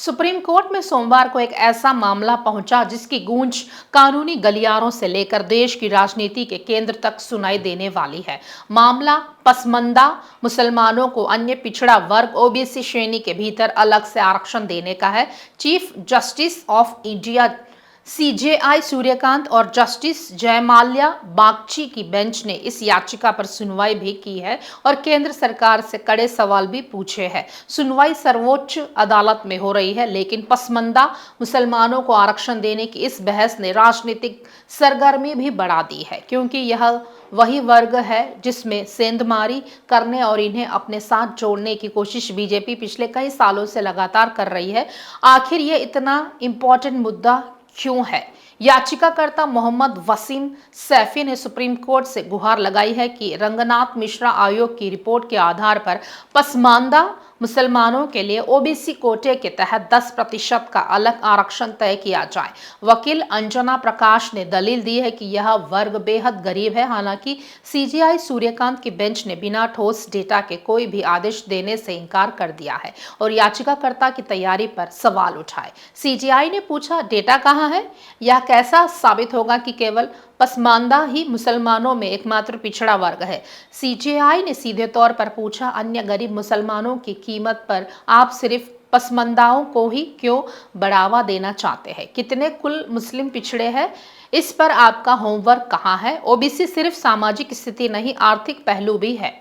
Supreme court में सोमवार को एक ऐसा मामला पहुंचा जिसकी गूंज कानूनी गलियारों से लेकर देश की राजनीति के केंद्र तक सुनाई देने वाली है। मामला पसमानदा मुसलमानों को अन्य पिछड़ा वर्ग ओबीसी श्रेणी के भीतर अलग से आरक्षण देने का है। Chief justice of India CJI Suryakant और जस्टिस जयमाल्या बागची की बेंच ने इस याचिका पर सुनवाई भी की है और केंद्र सरकार से कड़े सवाल भी पूछे हैं। सुनवाई सर्वोच्च अदालत में हो रही है, लेकिन पसमानदा मुसलमानों को आरक्षण देने की इस बहस ने राजनीतिक सरगर्मी भी बढ़ा दी है, क्योंकि यह वही वर्ग है जिसमें सेंधमारी करने और इन्हें अपने साथ जोड़ने की कोशिश बीजेपी पिछले कई सालों से लगातार कर रही है। आखिर ये इतना इम्पोर्टेंट मुद्दा क्यों है? याचिकाकर्ता मोहम्मद वसीम सैफी ने सुप्रीम कोर्ट से गुहार लगाई है कि रंगनाथ मिश्रा आयोग की रिपोर्ट के आधार पर पसमानदा मुसलमानों के लिए ओबीसी कोटे के तहत 10% का अलग आरक्षण तय किया जाए। वकील अंजना प्रकाश ने दलील दी है कि यह वर्ग बेहद गरीब है। हालांकि सीजेआई सूर्यकांत की बेंच ने बिना ठोस डेटा के कोई भी आदेश देने से इनकार कर दिया है और याचिकाकर्ता की तैयारी पर सवाल उठाए। सीजेआई ने पूछा, डेटा कहां है? यह कैसा साबित होगा कि केवल पसमानदा ही मुसलमानों में एकमात्र पिछड़ा वर्ग है? सीजेआई ने सीधे तौर पर पूछा, अन्य गरीब मुसलमानों की कीमत पर आप सिर्फ पसमानदाओं को ही क्यों बढ़ावा देना चाहते हैं? कितने कुल मुस्लिम पिछड़े हैं? इस पर आपका होमवर्क कहाँ है? ओबीसी सिर्फ सामाजिक स्थिति नहीं, आर्थिक पहलू भी है।